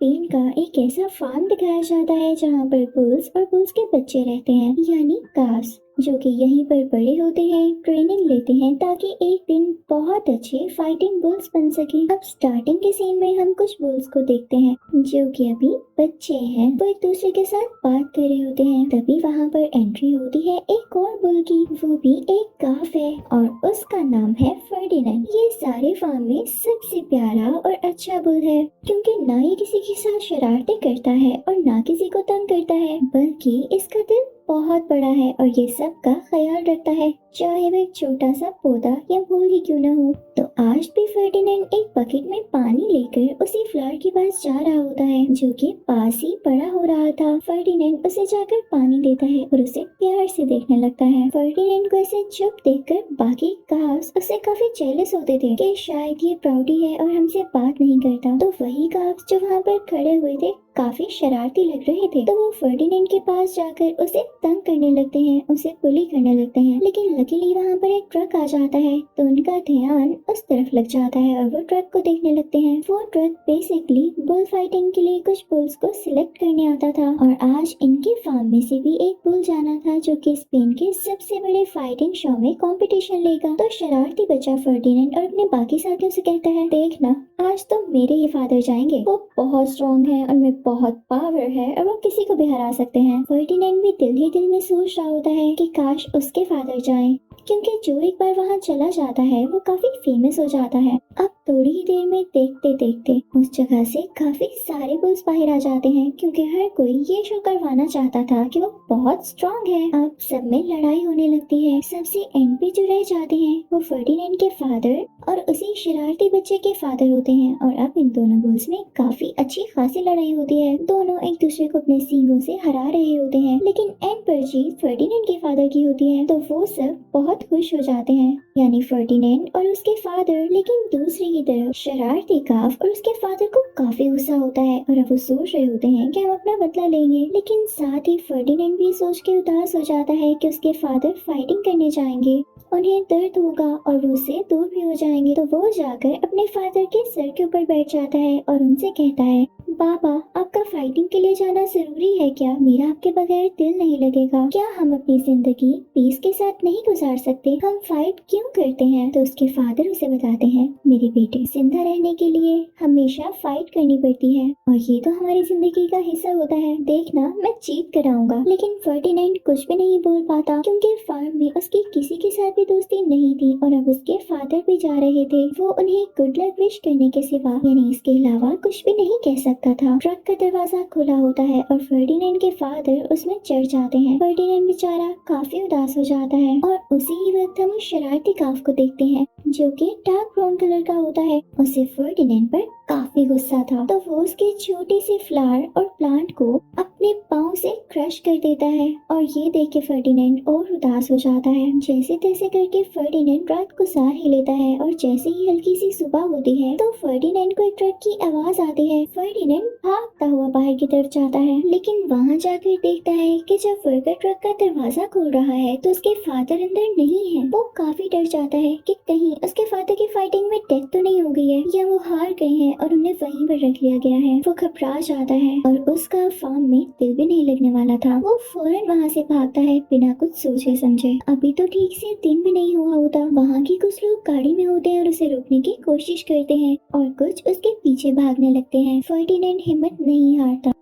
Spain का एक ऐसा फार्म दिखाया जाता है जहाँ पर बुल्स और बुल्स के बच्चे रहते हैं, यानी कास, जो कि यहीं पर बड़े होते हैं, ट्रेनिंग लेते हैं ताकि एक दिन बहुत अच्छे फाइटिंग बुल्स बन सके। अब स्टार्टिंग के सीन में हम कुछ बुल्स को देखते हैं जो कि अभी बच्चे हैं, वो एक दूसरे के साथ बात कर रहे होते हैं। तभी वहाँ पर एंट्री होती है एक और बुल की, वो भी एक काफ है और उसका नाम है फर्डिनेंड। ये सारे फार्म में सबसे प्यारा और अच्छा बुल है, क्योंकि ना ये किसी के साथ शरारतें करता है और ना किसी को तंग करता है, बल्कि इसका दिल बहुत बड़ा है और ये सब का ख्याल रखता है, चाहे वह एक छोटा सा पौधा या फूल ही क्यों ना हो। तो आज भी फर्डिनेंड एक बकेट में पानी लेकर उसी फ्लावर के पास जा रहा होता है जो कि पास ही बड़ा हो रहा था। फर्डिनेंड उसे जाकर पानी देता है और उसे प्यार से देखने लगता है। फर्डिनेंड को ऐसे चुप देखकर बाकी काफ्स उसे काफी जेलस होते थे कि शायद ये प्राउडी है और हमसे बात नहीं करता। तो वही काफ्स जो वहाँ पर खड़े हुए थे काफी शरारती लग रहे थे, तो वो फर्डिनेंड के पास जाकर उसे तंग करने लगते हैं, उसे बुली करने लगते हैं। लेकिन लकीली वहाँ पर एक ट्रक आ जाता है तो उनका ध्यान उस तरफ लग जाता है और वो ट्रक को देखने लगते हैं। वो ट्रक बेसिकली बुल फाइटिंग के लिए कुछ बुल्स को सिलेक्ट करने आता था और आज इनके फार्म में से भी एक बुल जाना था जो कि स्पेन के सबसे बड़े फाइटिंग शो में कंपटीशन लेगा। तो शरारती बच्चा फर्डिनेंड और अपने बाकी साथियों से कहता है, देखना आज तो मेरे ही फादर जाएंगे, वो बहुत स्ट्रॉन्ग है, उनमें बहुत पावर है और वो किसी को भी हरा सकते हैं। फर्डिनेंड भी दिल ही दिल में सोच रहा होता है कि काश उसके फादर जाएं, क्योंकि जो एक बार वहाँ चला जाता है वो काफी फेमस हो जाता है। अब थोड़ी ही देर में देखते देखते उस जगह से काफी सारे बुल्स बाहर आ जाते हैं, क्योंकि हर कोई ये शो करवाना चाहता था कि वो बहुत स्ट्रॉन्ग है। अब सब में लड़ाई होने लगती है। सबसे एंड पे जो रह जाते हैं वो फर्डिनेंड के फादर और उसी शरारती बच्चे के फादर होते हैं और अब इन दोनों बुल्स में काफी अच्छी खासी लड़ाई होती है। दोनों एक दूसरे को अपने सींगों से हरा रहे होते हैं, लेकिन एंड पर जीत फर्डिनेंड के फादर की होती है। तो वो सब बहुत खुश हो जाते हैं, यानी फर्डिनेंड और उसके फादर। लेकिन दूसरी की तरफ शरारती काफ और उसके फादर को काफी गुस्सा होता है और अब वो सोच रहे होते हैं कि हम अपना बदला लेंगे। लेकिन साथ ही फर्डिनेंड भी सोच के उदास हो जाता है कि उसके फादर फाइटिंग करने जाएंगे, उन्हें दर्द होगा और वो उससे दूर भी हो जाएंगे। तो वो जाकर अपने फादर के सर के ऊपर बैठ जाता है और उनसे कहता है, बाबा आपका फाइटिंग के लिए जाना जरूरी है क्या? मेरा आपके बगैर दिल नहीं लगेगा। क्या हम अपनी जिंदगी पीस के साथ नहीं गुजार सकते? हम फाइट क्यों करते हैं? तो उसके फादर उसे बताते हैं, मेरे बेटे, जिंदा रहने के लिए हमेशा फाइट करनी पड़ती है और ये तो हमारी जिंदगी का हिस्सा होता है। देखना मैं जीत कर आऊंगा। लेकिन फर्डिनेंड कुछ भी नहीं बोल पाता, क्योंकि फार्म में उसकी किसी के साथ भी दोस्ती नहीं थी और अब उसके फादर भी जा रहे थे। वो उन्हें गुड लक विश करने के सिवा यानी इसके अलावा कुछ भी नहीं कह सकता था। ट्रक का दरवाजा खुला होता है और फर्डिनेंड के फादर उसमें चढ़ जाते हैं। फर्डिनेंड बेचारा काफी उदास हो जाता है और उसी ही वक्त हम उस शरारती काफ को देखते हैं जो कि डार्क ब्राउन कलर का होता है। उसे फर्डिनेंड पर काफी गुस्सा था, तो वो उसके छोटे से फ्लावर और प्लांट को अपने पाँव से क्रश कर देता है और ये देख के फर्डिनेंड और उदास हो जाता है। जैसे तैसे करके फर्डिनेंड रात गुजार ही लेता है और जैसे ही हल्की सी सुबह होती है तो फर्डिनेंड को एक ट्रक की आवाज आती है। फर्डिनेंड भागता हुआ बाहर की तरफ जाता है, लेकिन वहाँ जाकर देखता है कि जब वर्कर ट्रक का दरवाजा खोल रहा है तो उसके फादर अंदर नहीं है। वो काफी डर जाता है कि कहीं उसके फादर की फाइटिंग में डेथ तो नहीं हो गई है या वो हार गए हैं और उन्हें वहीं पर रख लिया गया है। वो घबरा जाता है और उसका फार्म में दिल भी नहीं लगने वाला था। वो फौरन वहाँ से भागता है बिना कुछ सोचे समझे। अभी तो ठीक से दिन भी नहीं हुआ होता। वहाँ के कुछ लोग गाड़ी में होते हैं और उसे रोकने की कोशिश करते हैं और कुछ उसके पीछे भागने लगते हैं। फर्डिनेंड हिम्मत नहीं हारता।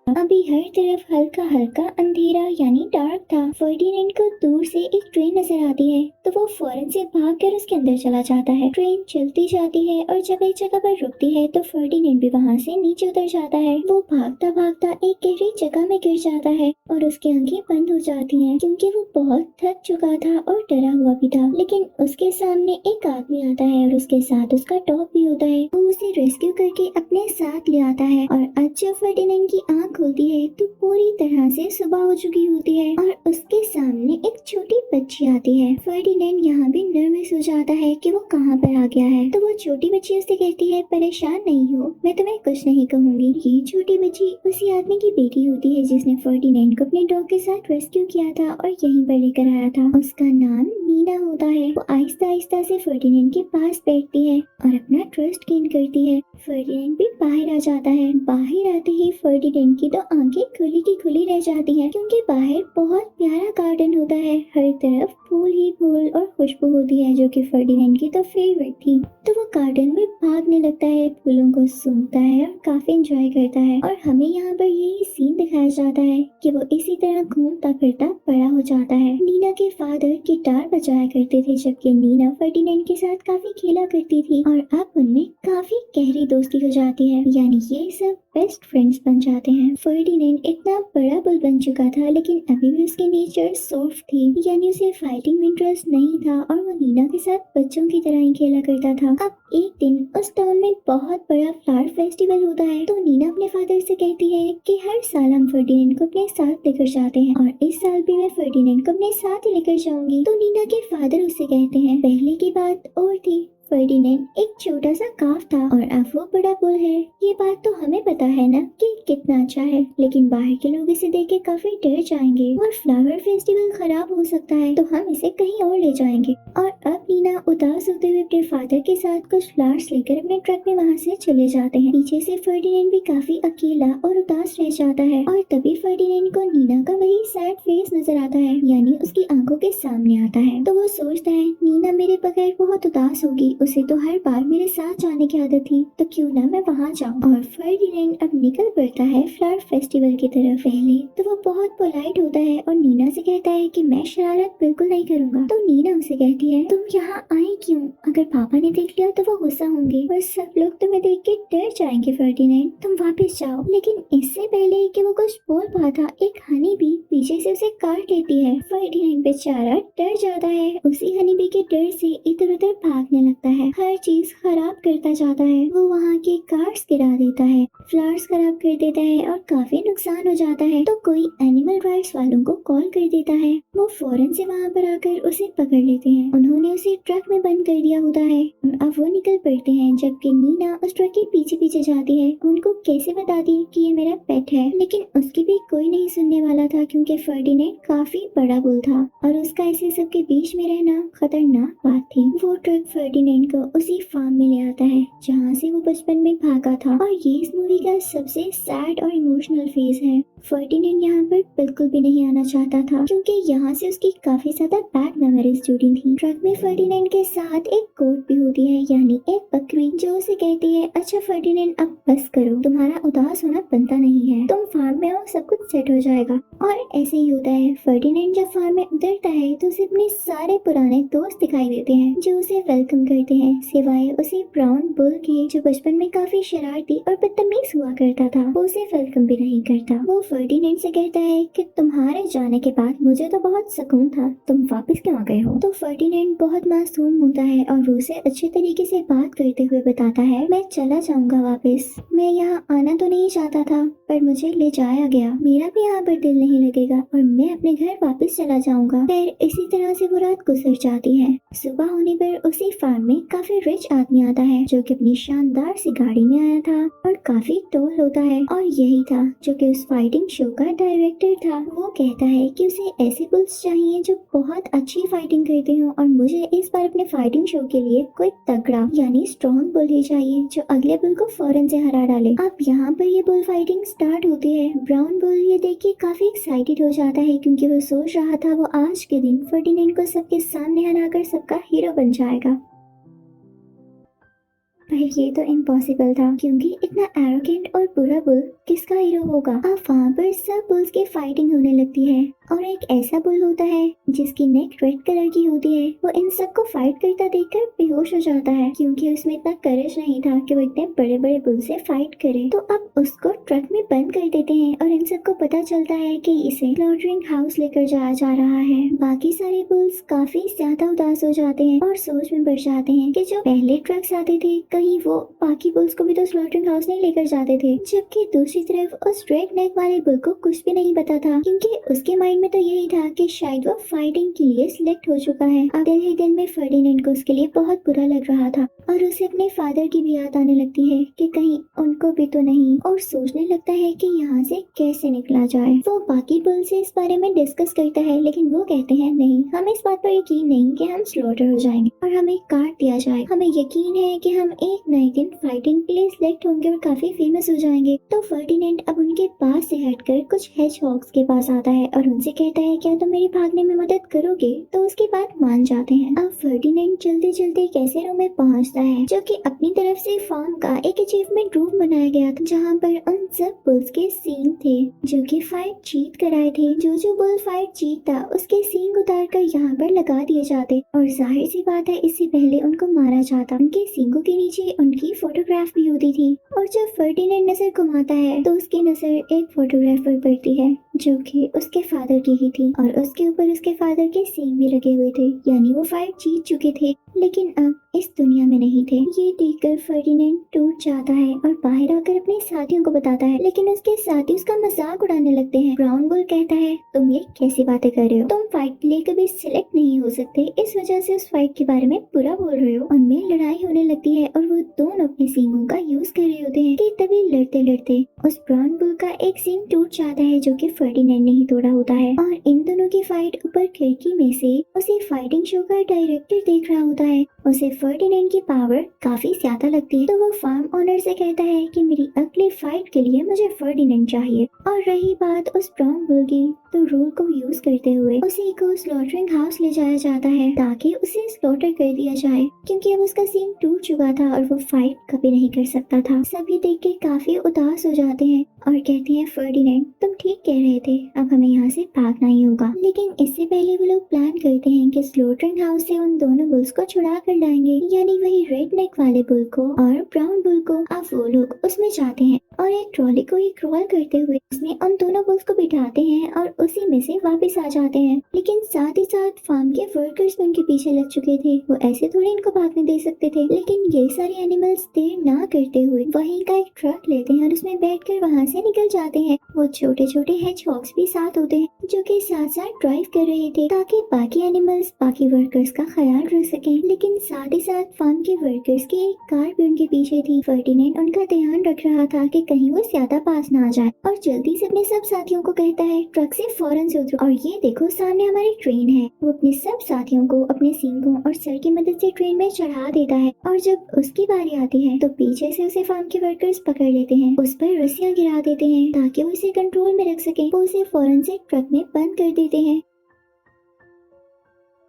अभी हर तरफ हल्का हल्का अंधेरा यानी डार्क था। फर्डिनेंड को दूर से एक ट्रेन नजर आती है तो वो फौरन से भागकर उसके अंदर चला जाता है। ट्रेन चलती जाती है और जब एक जगह पर रुकती है तो फर्डिनेंड भी वहाँ से नीचे उतर जाता है। वो भागता भागता एक गहरी जगह में गिर जाता है और उसकी आंखें बंद हो जाती हैं, क्योंकि वो बहुत थक चुका था और डरा हुआ भी था। लेकिन उसके सामने एक आदमी आता है और उसके साथ उसका डॉग भी होता है। वो उसे रेस्क्यू करके अपने साथ ले आता है और आज जब फर्डिनेंड की आंख खुलती है तो पूरी तरह से सुबह हो चुकी होती है और उसके सामने एक छोटी बच्ची आती है। फर्डिनेंड यहाँ भी नर्वस हो जाता है कि वो कहाँ पर आ गया है। तो वो छोटी बच्ची उससे कहती है, परेशान नहीं हो, मैं तुम्हें कुछ नहीं कहूँगी। ये छोटी बच्ची उसी आदमी की बेटी होती है जिसने फर्डिनेंड को अपने डॉग के साथ रेस्क्यू किया था और यहीं पर लेकर आया था। उसका नाम नीना होता है। वो आहिस्ता आहिस्ता से फर्डिनेंड के पास बैठती है और अपना ट्रस्ट गेन करती है। फर्डिनेंड भी बाहर आ जाता है। बाहर आते ही फर्डिनेंड की तो आंखें खुली की खुली रह जाती हैं क्योंकि बाहर बहुत प्यारा गार्डन होता है। हर तरफ फूल ही फूल और खुशबू होती है जो कि फर्डिनेंड की तो फेवरेट थी। तो वो गार्डन में भागने लगता है, फूलों को सूंघता है और काफी एंजॉय करता है। और हमें यहाँ पर यही सीन दिखाया जाता है कि वो इसी तरह घूमता फिरता बड़ा हो जाता है। नीना के फादर गिटार बजाया करते थे जबकि नीना फर्डिनेंड के साथ काफी खेला करती थी और अब उनमें काफी गहरी दोस्ती हो जाती है, यानी ये सब बेस्ट फ्रेंड्स बन जाते हैं। फर्डिनेंड इतना बड़ा बुल बन चुका था लेकिन अभी भी उसकी नेचर सॉफ्ट थी, यानी उसे फाइटिंग में इंटरेस्ट नहीं था और वो नीना के साथ बच्चों की तरह ही खेला करता था। अब एक दिन उस टाउन में बहुत बड़ा फ्लावर फेस्टिवल होता है तो नीना अपने फादर से कहती है कि हर साल हम फर्डिनेंड को अपने साथ लेकर जाते हैं और इस साल भी मैं फर्डिनेंड को अपने साथ ही लेकर जाऊंगी। तो नीना के फादर उससे कहते हैं पहले की बात और थी, फर्डिनेंड एक छोटा सा काफ था और अब वो बड़ा बुल है। ये बात तो हमें पता है ना कि कितना अच्छा है, लेकिन बाहर के लोग इसे देख के काफी डर जाएंगे और फ्लावर फेस्टिवल खराब हो सकता है तो हम इसे कहीं और ले जाएंगे। और अब नीना उदास होते हुए अपने फादर के साथ कुछ फ्लावर्स लेकर अपने ट्रक में वहाँ से चले जाते हैं। पीछे से फर्डिनेंड भी काफी अकेला और उदास रह जाता है और तभी फर्डिनेंड को नीना का वही सैड फेस नजर आता है, यानी उसकी आंखों के सामने आता है। तो वो सोचता है नीना मेरे बगैर बहुत उदास होगी, उसे तो हर बार मेरे साथ जाने की आदत थी, तो क्यों ना मैं वहाँ जाऊँ। और फर्डिनेंड अब निकल पड़ता है फ्लावर फेस्टिवल की तरफ। पहले तो वो बहुत पोलाइट होता है और नीना से कहता है कि मैं शरारत बिल्कुल नहीं करूँगा। तो नीना उसे कहती है तुम यहाँ आए क्यों, अगर पापा ने देख लिया तो वो गुस्सा होंगे और सब लोग तुम्हें देख के डर जाएंगे। फर्डिनेंड तुम वापस जाओ। लेकिन इससे पहले कि वो कुछ बोल पाता एक हनी बी पीछे से उसे काट लेती है। फर्डिनेंड बेचारा डर जाता है, उसी हनी बी के डर से इधर उधर भागने लगता है, हर चीज खराब करता जाता है। वो वहाँ के कार्ड्स गिरा देता है, फ्लावर्स खराब कर देता है और काफी नुकसान हो जाता है। तो कोई एनिमल राइट्स वालों को कॉल कर देता है, वो फौरन से वहाँ पर आकर उसे पकड़ लेते हैं। उन्होंने उसे ट्रक में बंद कर दिया होता है और अब वो निकल पड़ते हैं जबकि नीना उस ट्रक के पीछे पीछे जाती है। उनको कैसे बता दी कि ये मेरा पेट है, लेकिन उसकी भी कोई नहीं सुनने वाला था क्योंकि फर्डिनेंड काफी बड़ा बुल था और उसका ऐसे सबके बीच में रहना खतरनाक बात थी। वो ट्रक फर्डिनेंड को उसी फार्म में ले आता है जहाँ से वो बचपन में भागा था और ये इस मूवी का सबसे सैड और इमोशनल फेज है। फर्डिनेंड यहाँ पर बिल्कुल भी नहीं आना चाहता था क्योंकि यहाँ से उसकी काफी ज्यादा बैड मेमोरीज जुड़ी थी। ट्रक में फर्डिनेंड के साथ एक गोट भी होती है, यानी एक बकरी, जो उसे कहती है अच्छा फर्डिनेंड अब बस करो, तुम्हारा उदास होना बनता नहीं है, तुम फार्म में आओ सब कुछ सेट हो जाएगा। और ऐसे ही होता है। फर्डिनेंड जब फार्म में उतरता है तो उसे अपने सारे पुराने दोस्त दिखाई देते हैं जो उसे वेलकम करते हैं, सिवाय उसे ब्राउन बुल के जो बचपन में काफी शरारती और बदतमीज हुआ करता था। वो उसे वेलकम भी नहीं करता। वो फर्डिनेंड से कहता है कि तुम्हारे जाने के बाद मुझे तो बहुत सुकून था, तुम वापस क्यों आ गए हो। तो फर्डिनेंड बहुत मासूम होता है और वो उसे अच्छे तरीके से बात करते हुए बताता है मैं चला जाऊंगा वापस, मैं यहाँ आना तो नहीं चाहता था पर मुझे ले जाया गया, मेरा भी यहाँ पर दिल नहीं लगेगा और मैं अपने घर वापस चला जाऊंगा। फिर इसी तरह से वो रात गुजर जाती है। सुबह होने पर उसी फार्म में काफी रिच आदमी आता है जो कि अपनी शानदार सी गाड़ी में आया था और काफी टोल होता है और यही था जो कि उस फाइटिंग शो का डायरेक्टर था। वो कहता है कि उसे ऐसे बुल्स चाहिए जो बहुत अच्छी फाइटिंग करते हो और मुझे इस बार अपने फाइटिंग शो के लिए कोई तगड़ा यानी स्ट्रॉन्ग बुल ही चाहिए जो अगले बुल को फौरन से हरा डाले। अब यहाँ पर ये बुल फाइटिंग स्टार्ट होती है। ब्राउन बुल ये देख के काफी एक्साइटेड हो जाता है क्योंकि वो सोच रहा था वो आज के दिन फर्डिनेंड को सबके सामने हराकर सबका हीरो बन जाएगा। पर ये तो इम्पॉसिबल था क्योंकि इतना एरोगेंट और बुरा बुल किसका हीरो होगा। अब वहाँ पर सब बुल्स की फाइटिंग होने लगती है और एक ऐसा बुल होता है जिसकी नेक रेड कलर की होती है। वो इन सबको फाइट करता देखकर बेहोश हो जाता है क्योंकि उसमें इतना करेज नहीं था कि वो इतने बड़े बड़े बुल से फाइट करे। तो अब उसको ट्रक में बंद कर देते हैं और इन सबको पता चलता है कि इसे स्लॉटरिंग हाउस लेकर जाया जा रहा है। बाकी सारे बुल्स काफी ज्यादा उदास हो जाते हैं और सोच में पड़ जाते हैं कि जो पहले ट्रक्स आते थे कहीं वो बाकी बुल्स को भी तो स्लॉटरिंग हाउस नहीं लेकर जाते थे, जबकि दूसरी तरफ उस रेड नेक वाले बुल को कुछ भी नहीं पता था, क्योंकि उसके माइंड में तो यही था कि शायद वो फाइटिंग के लिए सिलेक्ट हो चुका है। अब दिन ही दिन में फर्डिनेंड को उसके लिए बहुत बुरा लग रहा था और उसे अपने फादर की भी याद आने लगती है कि कहीं उनको भी तो नहीं, और सोचने लगता है कि यहाँ से कैसे निकला जाए। वो बाकी बुल से इस बारे में डिस्कस करता है, लेकिन वो कहते हैं नहीं, हमें इस बात पर यकीन नहीं कि हम स्लॉटर हो जाएंगे और हमें काट दिया जाए। हमें यकीन है कि हम एक न एक दिन फाइटिंग के लिए सिलेक्ट होंगे और काफी फेमस हो जाएंगे। तो फर्डिनेंड अब उनके पास से हटकर कुछ हेजहॉग्स के पास आता है और उनसे कहता है क्या तुम मेरी भागने में मदद करोगे? तो उसकी बात मान जाते हैं। अब फर्डिनेंड चलते चलते एक ऐसे रूम में पहुंचता है जो कि अपनी तरफ से फार्म का एक अचीवमेंट रूम बनाया गया था, जहाँ पर उन सब बुल्स के सींग थे जो कि फाइट जीत कर आए थे। जो बुल फाइट जीतता उसके सींग उतार कर यहाँ पर लगा दिए जाते और जाहिर सी बात है इससे पहले उनको मारा जाता। उनके सींगों के नीचे उनकी फोटोग्राफ भी होती थी और जब फर्डिनेंड नजर घुमाता है तो उसकी नजर एक फोटोग्राफ पर पड़ती है जो कि उसके फादर की ही थी और उसके ऊपर उसके फादर के सींग भी लगे हुए थे, यानी वो फाइट जीत चुके थे लेकिन अब इस दुनिया में नहीं थे। ये देखकर फर्डिनेंड टूट जाता है और बाहर आकर अपने साथियों को बताता है, लेकिन उसके साथी उसका मजाक उड़ाने लगते हैं। ब्राउन बुल कहता है तुम ये कैसी बातें कर रहे हो, तुम फाइट के लिए कभी सिलेक्ट नहीं हो सकते, इस वजह से उस फाइट के बारे में बुरा बोल रहे हो। उनमें लड़ाई होने लगती है और वो दोनों अपने सींगों का यूज कर रहे होते हैं कि तभी लड़ते लड़ते उस ब्राउन बुल का एक सींग टूट जाता है जो कि फर्डिनेंड ने ही तोड़ा होता है और इन दोनों की फाइट ऊपर खिड़की में से उसे फाइटिंग शो का डायरेक्टर देख रहा होता है। उसे फर्डिनेंड की पावर काफी ज्यादा लगती है तो वो फार्म ओनर से कहता है कि मेरी अगली फाइट के लिए मुझे फर्डिनेंड चाहिए। और रही बात उस ब्राउन बुल की, तो रूल को यूज करते हुए उसी को स्लॉटरिंग हाउस ले जाया जाता है ताकि उसे स्लॉटर कर दिया जाए, क्योंकि अब उसका सीन टूट चुका था और वो फाइट कभी नहीं कर सकता था। सभी देख के काफी उदास हो जाते हैं और कहते हैं फर्डिनेंड तुम ठीक कह रहे थे, अब हमें यहाँ से भागना ही होगा। लेकिन इससे पहले वो लोग प्लान करते हैं कि स्लॉटरिंग हाउस से उन दोनों बुल्स को छुड़ा कर लाएंगे, यानी वही रेड नेक वाले बुल को और ब्राउन बुल को। अब वो लोग उसमें जाते हैं और एक ट्रॉली को ही क्रॉल करते हुए उसमें उन दोनों बुल्स को बिठाते हैं और उसी में से वापस आ जाते हैं। लेकिन साथ ही साथ फार्म के वर्कर्स भी उनके पीछे लग चुके थे, वो ऐसे थोड़ी इनको भागने दे सकते थे। लेकिन ये सारे एनिमल्स देर ना करते हुए वहीं का एक ट्रक लेते हैं और उसमें बैठकर वहाँ से निकल जाते हैं। वो छोटे छोटे हेजहॉग्स भी साथ होते हैं जो कि साथ साथ ड्राइव कर रहे थे ताकि बाकी एनिमल्स बाकी वर्कर्स का ख्याल रख सकें। लेकिन साथ ही साथ फार्म के वर्कर्स की एक कार भी उनके पीछे थी। फर्डिनेंड उनका ध्यान रख रहा था कि कहीं वो ज्यादा पास ना आ जाए और जल्दी से अपने सब साथियों को कहता है ट्रक से फौरन से उतरो और ये देखो सामने हमारी ट्रेन है। वो अपने सब साथियों को अपने सींगों और सर की मदद से ट्रेन में चढ़ा देता है और जब उसकी बारी आती है तो पीछे से उसे फार्म के वर्कर्स पकड़ लेते हैं, उस पर रस्सियां गिरा देते हैं ताकि वो इसे कंट्रोल में रख सके। वो उसे फौरन से ट्रक में बंद कर देते हैं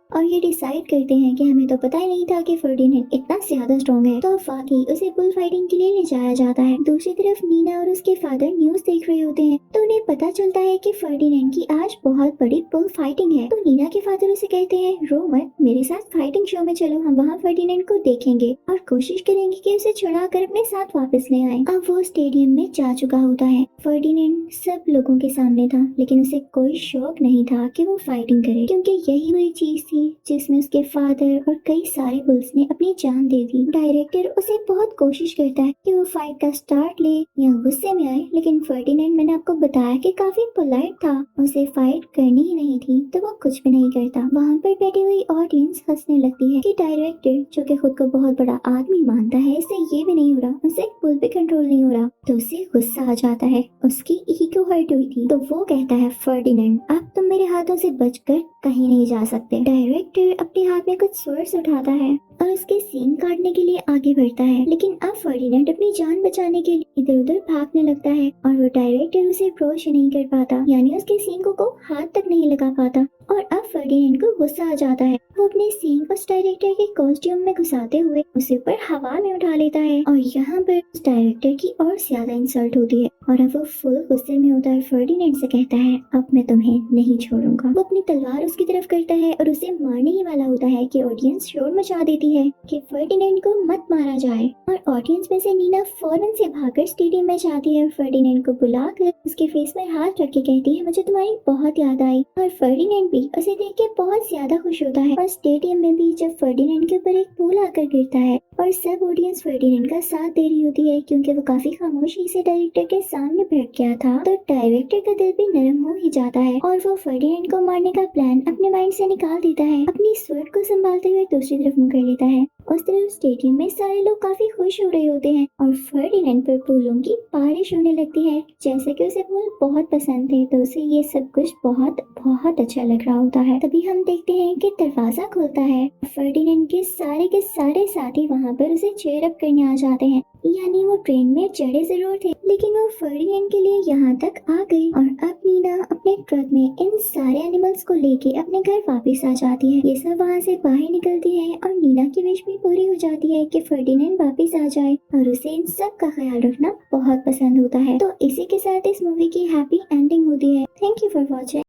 और ये डिसाइड करते हैं कि हमें तो पता ही नहीं था कि फर्डिनेंड इतना ज्यादा स्ट्रॉन्ग है। तो वाकई उसे बुल फाइटिंग के लिए ले जाया जाता है। दूसरी तरफ नीना और उसके फादर न्यूज देख रहे होते हैं तो उन्हें पता चलता है कि फर्डिनेंड की आज बहुत बड़ी बुल फाइटिंग है। तो नीना के फादर उसे कहते हैं रो मत, मेरे साथ फाइटिंग शो में चलो, हम वहाँ फर्डिनेंड को देखेंगे और कोशिश करेंगे कि उसे छुड़ा कर अपने साथ वापस ले आए। अब वो स्टेडियम में जा चुका होता है। फर्डिनेंड सब लोगों के सामने था लेकिन उसे कोई शौक नहीं था कि वो फाइटिंग करे, क्योंकि यही वही चीज थी जिसमें उसके फादर और कई सारे बुल्स ने अपनी जान दे दी। डायरेक्टर उसे बहुत कोशिश करता है कि वो फाइट का स्टार्ट ले या गुस्से में आए, लेकिन फर्डिनेंड मैंने आपको बताया कि काफी पोलाइट था, उसे फाइट करनी ही नहीं थी तो वो कुछ भी नहीं करता। वहाँ पर बैठी हुई ऑडियंस हंसने लगती है कि डायरेक्टर जो कि खुद को बहुत बड़ा आदमी मानता है, इससे ये भी नहीं हो रहा, उसे एक बुल भी कंट्रोल नहीं हो रहा। तो उसे गुस्सा आ जाता है, उसकी ईगो हर्ट हुई थी। तो वो कहता है फर्डिनेंड अब तुम मेरे हाथों से बचकर कहीं नहीं जा सकते। डायरेक्टर अपने हाथ में कुछ स्वर्ड्स उठाता है और उसके सीन काटने के लिए आगे बढ़ता है, लेकिन अब फर्डिनेंड अपनी जान बचाने के लिए इधर उधर भागने लगता है और वो डायरेक्टर उसे अप्रोच नहीं कर पाता, यानी उसके सींगों को हाथ तक नहीं लगा पाता। और अब फर्डिनेंड को गुस्सा आ जाता है, वो अपने सींग उस डायरेक्टर के कॉस्ट्यूम में घुसाते हुए उसे ऊपर हवा में उठा लेता है और यहाँ पर उस डायरेक्टर की और ज्यादा इंसल्ट होती है और अब वो फुल गुस्से में होता है। फर्डिनेंड से कहता है अब मैं तुम्हें नहीं छोड़ूंगा। वो अपनी तलवार उसकी तरफ करता है और उसे मारने ही वाला होता है कि ऑडियंस शोर मचा देती है कि फर्डिनेंड को मत मारा जाए और ऑडियंस में से नीना फौरन से भागकर स्टेडियम में जाती है और फर्डिनेंड को बुलाकर उसके फेस में हाथ रख के कहती है मुझे तुम्हारी बहुत याद आई। और फर्डिनेंड भी उसे देख के बहुत ज्यादा खुश होता है। और स्टेडियम में भी जब फर्डिनेंड के ऊपर एक फूल आकर गिरता है और सब ऑडियंस फर्डिनेंड का साथ दे रही होती है क्योंकि वो काफी खामोशी से डायरेक्टर के सामने बैठ गया था, तो डायरेक्टर का दिल भी नरम हो ही जाता है और वो फर्डिनेंड को मारने का प्लान अपने माइंड से निकाल देता है। अपनी स्वर्ड को संभालते हुए दूसरी तरफ मुड़ कर लेता है। उस तरफ स्टेडियम में सारे लोग काफी खुश हो रहे होते हैं और फर्डिनेंड पर फूलों की बारिश होने लगती है। जैसे कि उसे फूल बहुत पसंद थे तो उसे ये सब कुछ बहुत बहुत अच्छा लग रहा होता है। तभी हम देखते हैं कि दरवाजा खुलता है। फर्डिनेंड के सारे साथी वहाँ पर उसे चेयर अप करने आ जाते हैं। यानी वो ट्रेन में चढ़े जरूर थे लेकिन वो फर्डिनेंड के लिए यहाँ तक आ गई और अब नीना अपने ट्रक में इन सारे एनिमल्स को लेके अपने घर वापस आ जाती है। ये सब वहाँ से बाहर निकलती है और नीना की विश भी पूरी हो जाती है कि फर्डिनेंड वापस आ जाए और उसे इन सब का ख्याल रखना बहुत पसंद होता है। तो इसी के साथ इस मूवी की हैप्पी एंडिंग होती है। Thank you for watching.